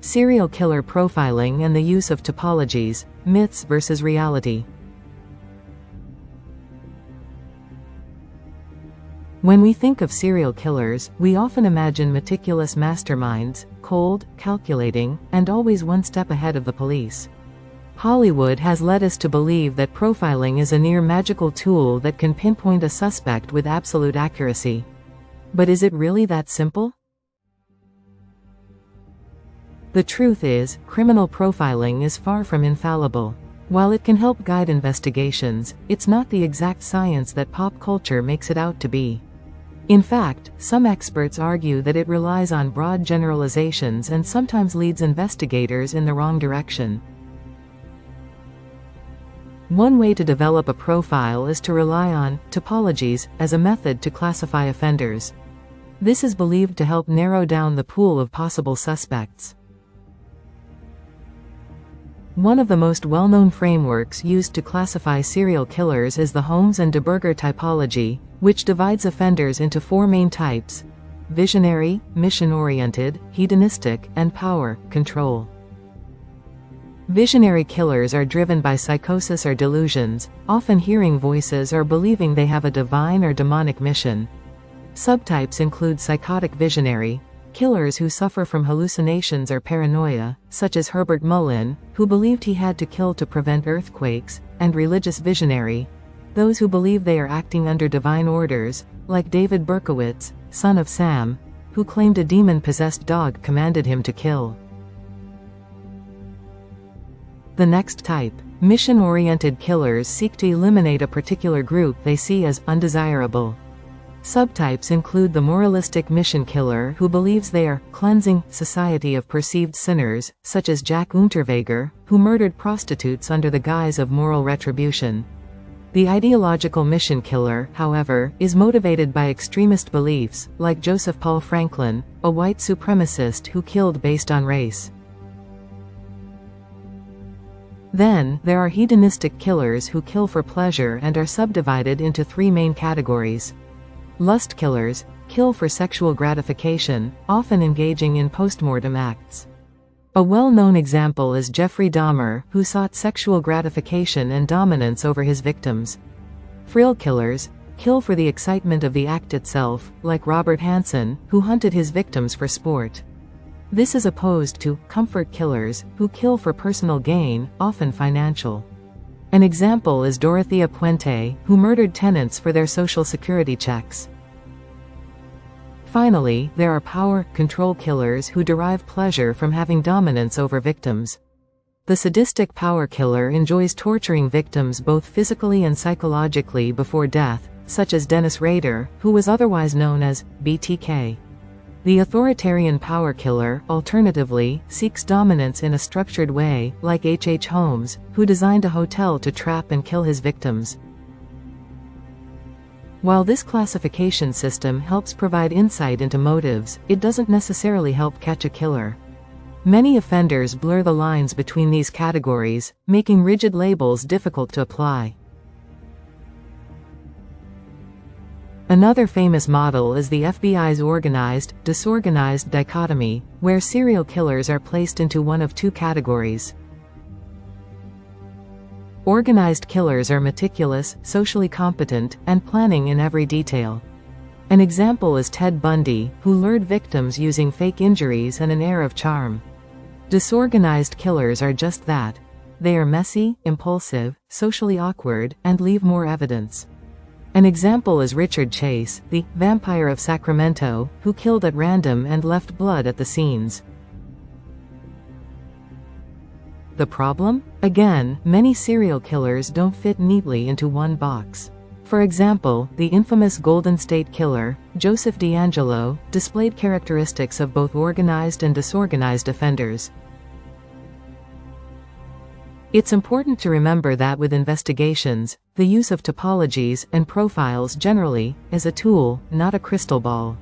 Serial killer profiling and the use of typologies, myths versus reality. When we think of serial killers, we often imagine meticulous masterminds, cold, calculating, and always one step ahead of the police. Hollywood has led us to believe that profiling is a near magical tool that can pinpoint a suspect with absolute accuracy. But is it really that simple? The truth is, criminal profiling is far from infallible. While it can help guide investigations, it's not the exact science that pop culture makes it out to be. In fact, some experts argue that it relies on broad generalizations and sometimes leads investigators in the wrong direction. One way to develop a profile is to rely on typologies as a method to classify offenders. This is believed to help narrow down the pool of possible suspects. One of the most well-known frameworks used to classify serial killers is the Holmes and DeBurger typology, which divides offenders into four main types: visionary, mission-oriented, hedonistic, and power, control. Visionary killers are driven by psychosis or delusions, often hearing voices or believing they have a divine or demonic mission. Subtypes include psychotic visionary, killers who suffer from hallucinations or paranoia, such as Herbert Mullin, who believed he had to kill to prevent earthquakes, and religious visionary, those who believe they are acting under divine orders, like David Berkowitz, son of Sam, who claimed a demon-possessed dog commanded him to kill. The next type, mission-oriented killers, seek to eliminate a particular group they see as undesirable. Subtypes include the moralistic mission killer who believes they are cleansing society of perceived sinners, such as Jack Unterweger, who murdered prostitutes under the guise of moral retribution. The ideological mission killer, however, is motivated by extremist beliefs, like Joseph Paul Franklin, a white supremacist who killed based on race. Then, there are hedonistic killers who kill for pleasure and are subdivided into three main categories. Lust killers kill for sexual gratification, often engaging in postmortem acts. A well-known example is Jeffrey Dahmer, who sought sexual gratification and dominance over his victims. Thrill killers kill for the excitement of the act itself, like Robert Hansen, who hunted his victims for sport. This is opposed to comfort killers, who kill for personal gain, often financial. An example is Dorothea Puente, who murdered tenants for their social security checks. Finally, there are power, control killers who derive pleasure from having dominance over victims. The sadistic power killer enjoys torturing victims both physically and psychologically before death, such as Dennis Rader, who was otherwise known as BTK. The authoritarian power killer, alternatively, seeks dominance in a structured way, like H. Holmes, who designed a hotel to trap and kill his victims. While this classification system helps provide insight into motives, it doesn't necessarily help catch a killer. Many offenders blur the lines between these categories, making rigid labels difficult to apply. Another famous model is the FBI's organized-disorganized dichotomy, where serial killers are placed into one of two categories. Organized killers are meticulous, socially competent, and planning in every detail. An example is Ted Bundy, who lured victims using fake injuries and an air of charm. Disorganized killers are just that. They are messy, impulsive, socially awkward, and leave more evidence. An example is Richard Chase, the vampire of Sacramento, who killed at random and left blood at the scenes. The problem? Again, many serial killers don't fit neatly into one box. For example, the infamous Golden State Killer, Joseph DeAngelo, displayed characteristics of both organized and disorganized offenders. It's important to remember that with investigations, the use of typologies and profiles generally is a tool, not a crystal ball.